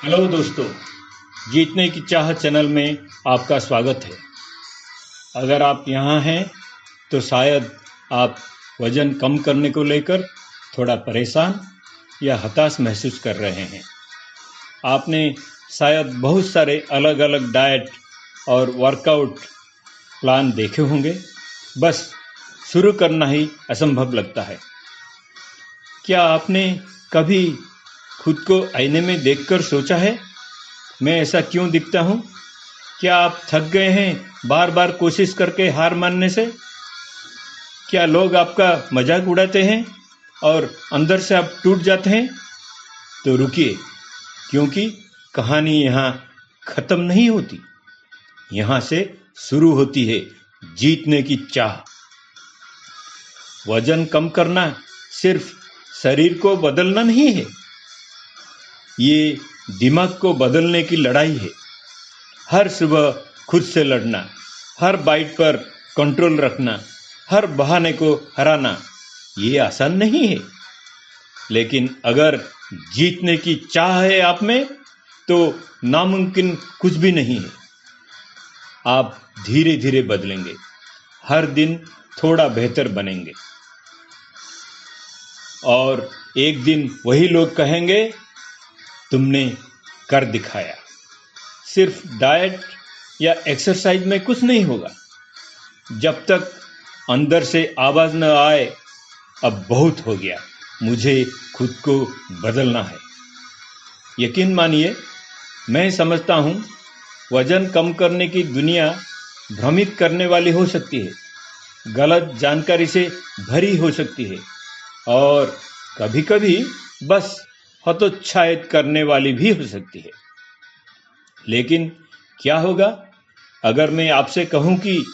Hello दोस्तों, जीतने की चाह चैनल में आपका स्वागत है। अगर आप यहाँ हैं तो शायद आप वज़न कम करने को लेकर थोड़ा परेशान या हताश महसूस कर रहे हैं। आपने शायद बहुत सारे अलग-अलग डाइट और वर्कआउट प्लान देखे होंगे, बस शुरू करना ही असंभव लगता है। क्या आपने कभी खुद को आईने में देखकर सोचा है, मैं ऐसा क्यों दिखता हूँ? क्या आप थक गए हैं बार बार कोशिश करके हार मानने से? क्या लोग आपका मजाक उड़ाते हैं और अंदर से आप टूट जाते हैं? तो रुकिए, क्योंकि कहानी यहाँ खत्म नहीं होती। यहाँ से शुरू होती है जीतने की चाह। वजन कम करना सिर्फ शरीर को बदलना नहीं है, ये दिमाग को बदलने की लड़ाई है। हर सुबह खुद से लड़ना, हर बाइट पर कंट्रोल रखना, हर बहाने को हराना, ये आसान नहीं है। लेकिन अगर जीतने की चाह है आप में, तो नामुमकिन कुछ भी नहीं है। आप धीरे धीरे बदलेंगे, हर दिन थोड़ा बेहतर बनेंगे, और एक दिन वही लोग कहेंगे, तुमने कर दिखाया। सिर्फ डाइट या एक्सरसाइज में कुछ नहीं होगा। जब तक अंदर से आवाज न आए, अब बहुत हो गया, मुझे खुद को बदलना है। यकीन मानिए, मैं समझता हूं, वजन कम करने की दुनिया भ्रमित करने वाली हो सकती है, गलत जानकारी से भरी हो सकती है, और कभी-कभी बस हतोत्साहित करने वाली भी हो सकती है। लेकिन क्या होगा अगर मैं आपसे कहूं कि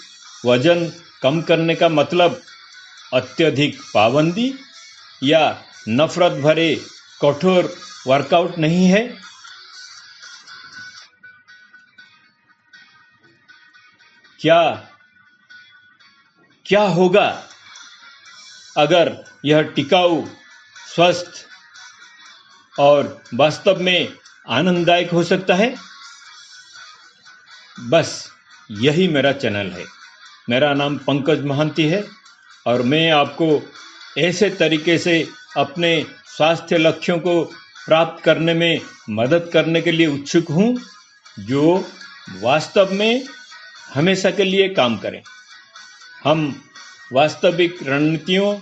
वजन कम करने का मतलब अत्यधिक पाबंदी या नफरत भरे कठोर वर्कआउट नहीं है? क्या होगा अगर यह टिकाऊ, स्वस्थ और वास्तव में आनंददायक हो सकता है? बस यही मेरा चैनल है। मेरा नाम पंकज महांती है, और मैं आपको ऐसे तरीके से अपने स्वास्थ्य लक्ष्यों को प्राप्त करने में मदद करने के लिए उत्सुक हूँ, जो वास्तव में हमेशा के लिए काम करें। हम वास्तविक रणनीतियों,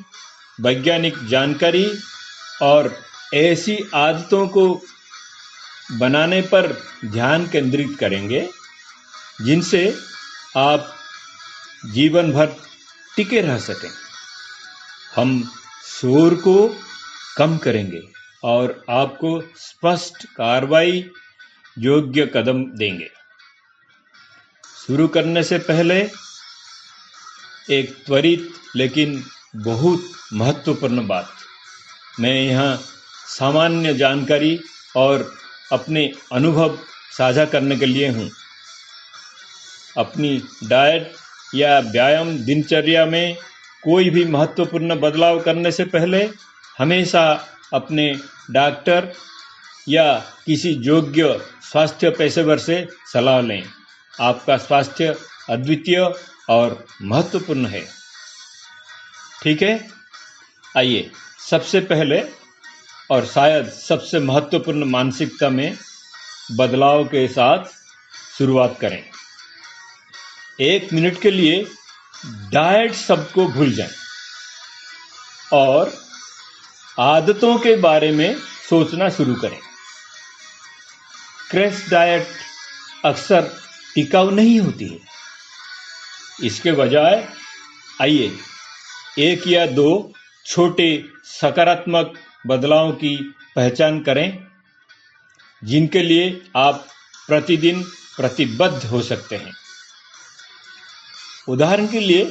वैज्ञानिक जानकारी और ऐसी आदतों को बनाने पर ध्यान केंद्रित करेंगे जिनसे आप जीवन भर टिके रह सकें। हम शोर को कम करेंगे और आपको स्पष्ट कार्रवाई योग्य कदम देंगे। शुरू करने से पहले एक त्वरित लेकिन बहुत महत्वपूर्ण बात, मैं यहाँ सामान्य जानकारी और अपने अनुभव साझा करने के लिए हूँ। अपनी डाइट या व्यायाम दिनचर्या में कोई भी महत्वपूर्ण बदलाव करने से पहले हमेशा अपने डॉक्टर या किसी योग्य स्वास्थ्य पेशेवर से सलाह लें। आपका स्वास्थ्य अद्वितीय और महत्वपूर्ण है। ठीक है, आइए सबसे पहले और शायद सबसे महत्वपूर्ण मानसिकता में बदलाव के साथ शुरुआत करें। 1 मिनट के लिए डाइट शब्द को भूल जाएं और आदतों के बारे में सोचना शुरू करें। क्रैश डाइट अक्सर टिकाऊ नहीं होती है। इसके बजाय आइए 1 या 2 छोटे सकारात्मक बदलावों की पहचान करें, जिनके लिए आप प्रतिदिन प्रतिबद्ध हो सकते हैं। उदाहरण के लिए,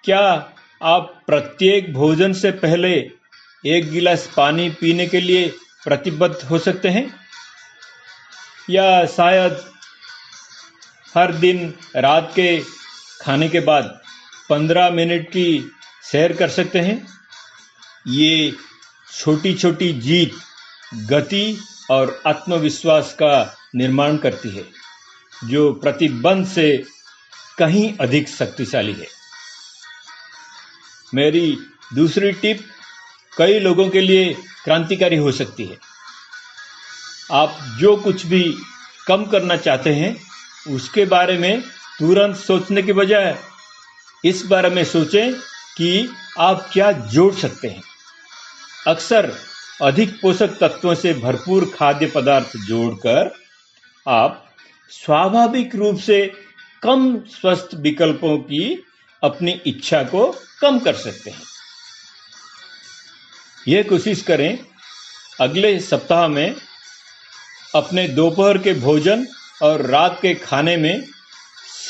क्या आप प्रत्येक भोजन से पहले 1 गिलास पानी पीने के लिए प्रतिबद्ध हो सकते हैं? या शायद हर दिन रात के खाने के बाद 15 मिनट की सैर कर सकते हैं? ये छोटी छोटी जीत गति और आत्मविश्वास का निर्माण करती है, जो प्रतिबंध से कहीं अधिक शक्तिशाली है। मेरी दूसरी टिप कई लोगों के लिए क्रांतिकारी हो सकती है। आप जो कुछ भी कम करना चाहते हैं, उसके बारे में तुरंत सोचने के बजाय इस बारे में सोचें कि आप क्या जोड़ सकते हैं। अक्सर अधिक पोषक तत्वों से भरपूर खाद्य पदार्थ जोड़कर आप स्वाभाविक रूप से कम स्वस्थ विकल्पों की अपनी इच्छा को कम कर सकते हैं। यह कोशिश करें, अगले सप्ताह में अपने दोपहर के भोजन और रात के खाने में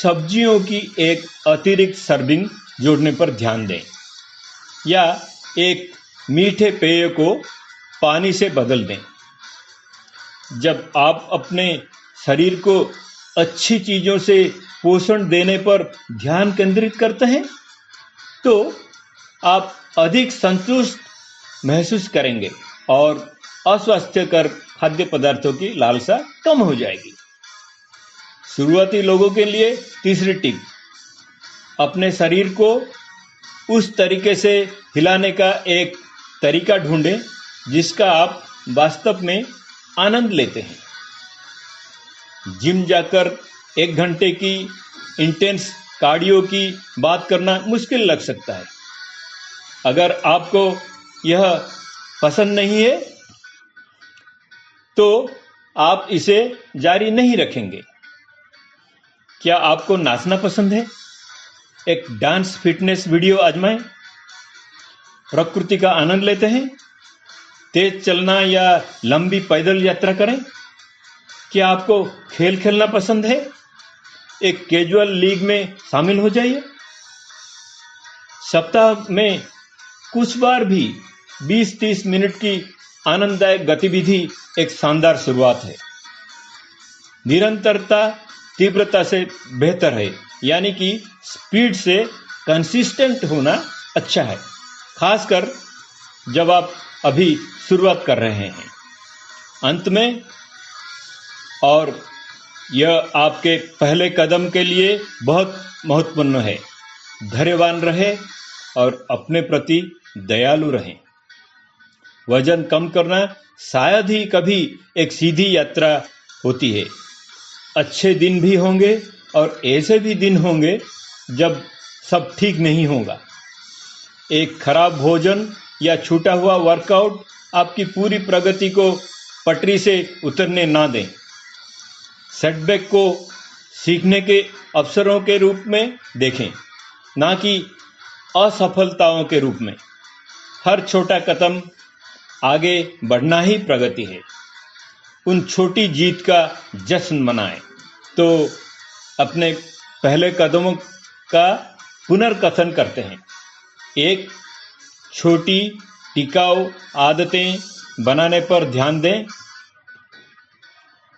सब्जियों की एक अतिरिक्त सर्विंग जोड़ने पर ध्यान दें, या एक मीठे पेय को पानी से बदल दें। जब आप अपने शरीर को अच्छी चीजों से पोषण देने पर ध्यान केंद्रित करते हैं, तो आप अधिक संतुष्ट महसूस करेंगे और अस्वास्थ्यकर खाद्य पदार्थों की लालसा कम हो जाएगी। शुरुआती लोगों के लिए तीसरी टिप, अपने शरीर को उस तरीके से हिलाने का एक तरीका ढूंढें जिसका आप वास्तव में आनंद लेते हैं। जिम जाकर 1 घंटे की इंटेंस कार्डियो की बात करना मुश्किल लग सकता है। अगर आपको यह पसंद नहीं है, तो आप इसे जारी नहीं रखेंगे। क्या आपको नाचना पसंद है? एक डांस फिटनेस वीडियो आजमाएं। प्रकृति का आनंद लेते हैं? तेज चलना या लंबी पैदल यात्रा करें। क्या आपको खेल खेलना पसंद है? एक कैजुअल लीग में शामिल हो जाइए। सप्ताह में कुछ बार भी 20-30 मिनट की आनंददायक गतिविधि एक शानदार शुरुआत है। निरंतरता तीव्रता से बेहतर है, यानी कि स्पीड से कंसिस्टेंट होना अच्छा है, खासकर जब आप अभी शुरुआत कर रहे हैं। अंत में, और यह आपके पहले कदम के लिए बहुत महत्वपूर्ण है, धैर्यवान रहे और अपने प्रति दयालु रहें। वजन कम करना शायद ही कभी एक सीधी यात्रा होती है। अच्छे दिन भी होंगे और ऐसे भी दिन होंगे जब सब ठीक नहीं होगा। एक खराब भोजन या छूटा हुआ वर्कआउट आपकी पूरी प्रगति को पटरी से उतरने ना दें। सेटबैक को सीखने के अवसरों के रूप में देखें, ना कि असफलताओं के रूप में। हर छोटा कदम आगे बढ़ना ही प्रगति है। उन छोटी जीत का जश्न मनाएं। तो अपने पहले कदमों का पुनर्कथन करते हैं। 1, छोटी टिकाऊ आदतें बनाने पर ध्यान दें।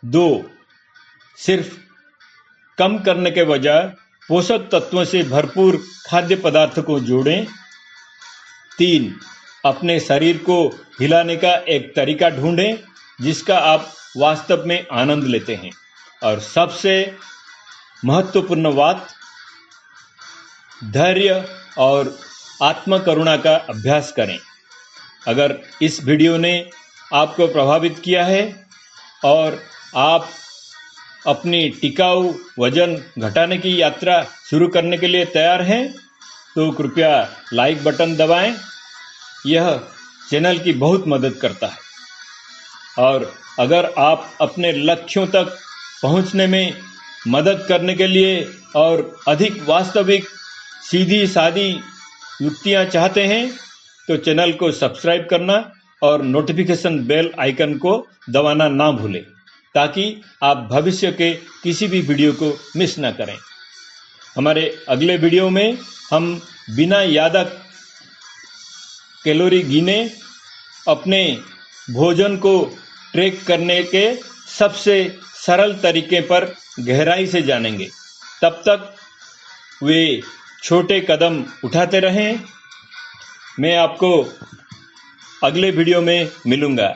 2, सिर्फ कम करने के बजाय पोषक तत्वों से भरपूर खाद्य पदार्थ को जोड़ें। 3, अपने शरीर को हिलाने का एक तरीका ढूंढें जिसका आप वास्तव में आनंद लेते हैं। और सबसे महत्वपूर्ण बात, धैर्य और आत्मकरुणा का अभ्यास करें। अगर इस वीडियो ने आपको प्रभावित किया है और आप अपनी टिकाऊ वजन घटाने की यात्रा शुरू करने के लिए तैयार हैं, तो कृपया लाइक बटन दबाएं। यह चैनल की बहुत मदद करता है। और अगर आप अपने लक्ष्यों तक पहुंचने में मदद करने के लिए और अधिक वास्तविक सीधी सादी युक्तियां चाहते हैं, तो चैनल को सब्सक्राइब करना और नोटिफिकेशन बेल आइकन को दबाना ना भूलें, ताकि आप भविष्य के किसी भी वीडियो को मिस ना करें। हमारे अगले वीडियो में हम बिना यादा कैलोरी गिने अपने भोजन को ट्रैक करने के सबसे सरल तरीके पर गहराई से जानेंगे। तब तक वे छोटे कदम उठाते रहें। मैं आपको अगले वीडियो में मिलूंगा।